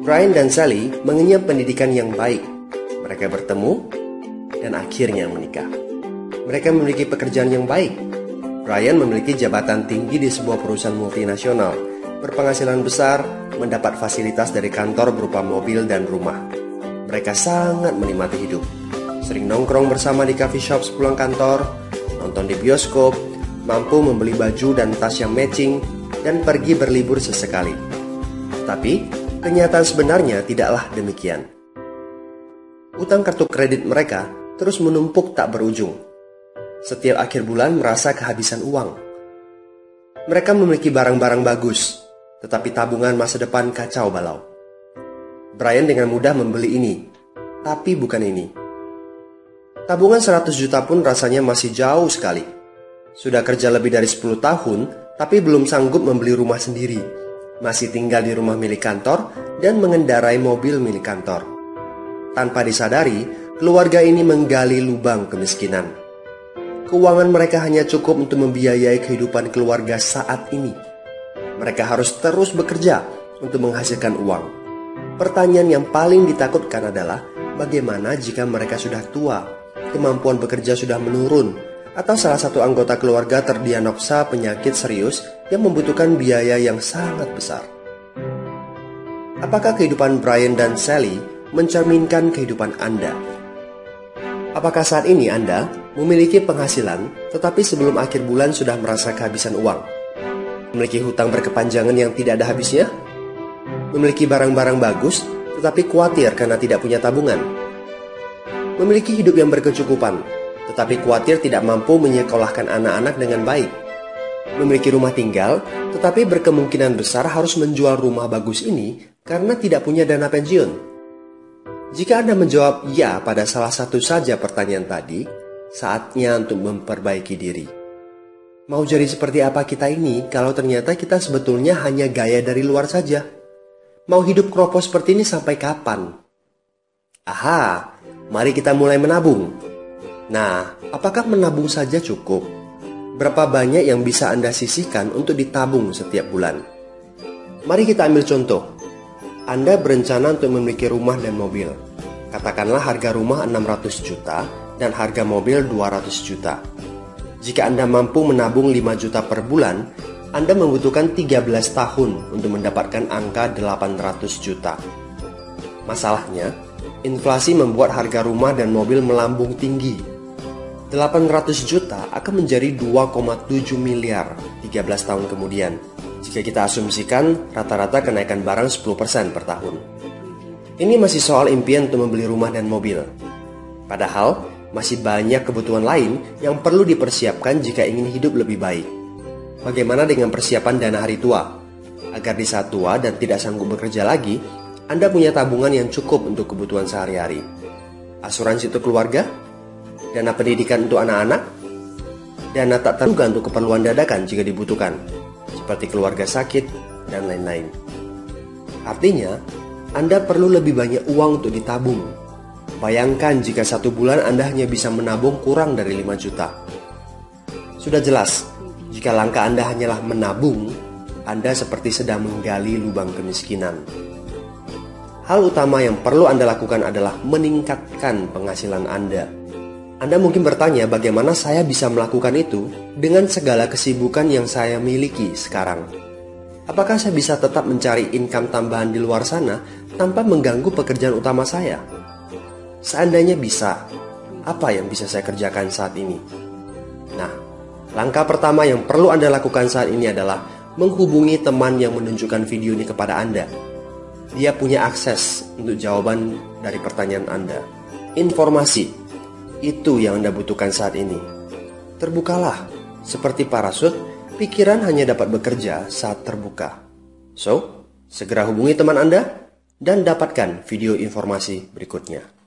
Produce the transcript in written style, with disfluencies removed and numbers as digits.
Brian dan Sally mengenyam pendidikan yang baik. Mereka bertemu dan akhirnya menikah. Mereka memiliki pekerjaan yang baik. Brian memiliki jabatan tinggi di sebuah perusahaan multinasional, berpenghasilan besar, mendapat fasilitas dari kantor berupa mobil dan rumah. Mereka sangat menikmati hidup. Sering nongkrong bersama di coffee shop sepulang kantor, nonton di bioskop, mampu membeli baju dan tas yang matching, dan pergi berlibur sesekali. Tapi, kenyataan sebenarnya tidaklah demikian. Utang kartu kredit mereka terus menumpuk tak berujung. Setiap akhir bulan merasa kehabisan uang. Mereka memiliki barang-barang bagus, tetapi tabungan masa depan kacau balau. Brian dengan mudah membeli ini, tapi bukan ini. Tabungan 100 juta pun rasanya masih jauh sekali. Sudah kerja lebih dari 10 tahun, tapi belum sanggup membeli rumah sendiri. Masih tinggal di rumah milik kantor dan mengendarai mobil milik kantor. Tanpa disadari, keluarga ini menggali lubang kemiskinan. Keuangan mereka hanya cukup untuk membiayai kehidupan keluarga saat ini. Mereka harus terus bekerja untuk menghasilkan uang. Pertanyaan yang paling ditakutkan adalah bagaimana jika mereka sudah tua, kemampuan bekerja sudah menurun, atau salah satu anggota keluarga terdiagnosa penyakit serius yang membutuhkan biaya yang sangat besar. Apakah kehidupan Brian dan Sally mencerminkan kehidupan Anda? Apakah saat ini Anda memiliki penghasilan, tetapi sebelum akhir bulan sudah merasa kehabisan uang? Memiliki hutang berkepanjangan yang tidak ada habisnya? Memiliki barang-barang bagus, tetapi khawatir karena tidak punya tabungan? Memiliki hidup yang berkecukupan, tetapi khawatir tidak mampu menyekolahkan anak-anak dengan baik? Memiliki rumah tinggal, tetapi berkemungkinan besar harus menjual rumah bagus ini karena tidak punya dana pensiun? Jika Anda menjawab ya pada salah satu saja pertanyaan tadi, saatnya untuk memperbaiki diri. Mau jadi seperti apa kita ini kalau ternyata kita sebetulnya hanya gaya dari luar saja? Mau hidup kropos seperti ini sampai kapan? Aha, mari kita mulai menabung. Nah, apakah menabung saja cukup? Berapa banyak yang bisa Anda sisihkan untuk ditabung setiap bulan? Mari kita ambil contoh. Anda berencana untuk memiliki rumah dan mobil. Katakanlah harga rumah 600 juta dan harga mobil 200 juta. Jika Anda mampu menabung 5 juta per bulan, Anda membutuhkan 13 tahun untuk mendapatkan angka 800 juta. Masalahnya, inflasi membuat harga rumah dan mobil melambung tinggi. 800 juta akan menjadi 2,7 miliar 13 tahun kemudian, jika kita asumsikan rata-rata kenaikan barang 10% per tahun. Ini masih soal impian untuk membeli rumah dan mobil. Padahal, masih banyak kebutuhan lain yang perlu dipersiapkan jika ingin hidup lebih baik. Bagaimana dengan persiapan dana hari tua? Agar di saat tua dan tidak sanggup bekerja lagi, Anda punya tabungan yang cukup untuk kebutuhan sehari-hari. Asuransi untuk keluarga? Dana pendidikan untuk anak-anak? Dana tak terduga untuk keperluan dadakan jika dibutuhkan, seperti keluarga sakit, dan lain-lain. Artinya, Anda perlu lebih banyak uang untuk ditabung. Bayangkan jika satu bulan Anda hanya bisa menabung kurang dari 5 juta. Sudah jelas, jika langkah Anda hanyalah menabung, Anda seperti sedang menggali lubang kemiskinan. Hal utama yang perlu Anda lakukan adalah meningkatkan penghasilan Anda. Anda mungkin bertanya bagaimana saya bisa melakukan itu dengan segala kesibukan yang saya miliki sekarang. Apakah saya bisa tetap mencari income tambahan di luar sana tanpa mengganggu pekerjaan utama saya? Seandainya bisa, apa yang bisa saya kerjakan saat ini? Nah, langkah pertama yang perlu Anda lakukan saat ini adalah menghubungi teman yang menunjukkan video ini kepada Anda. Dia punya akses untuk jawaban dari pertanyaan Anda. Informasi, itu yang Anda butuhkan saat ini. Terbukalah, seperti parasut, pikiran hanya dapat bekerja saat terbuka. So, segera hubungi teman Anda dan dapatkan video informasi berikutnya.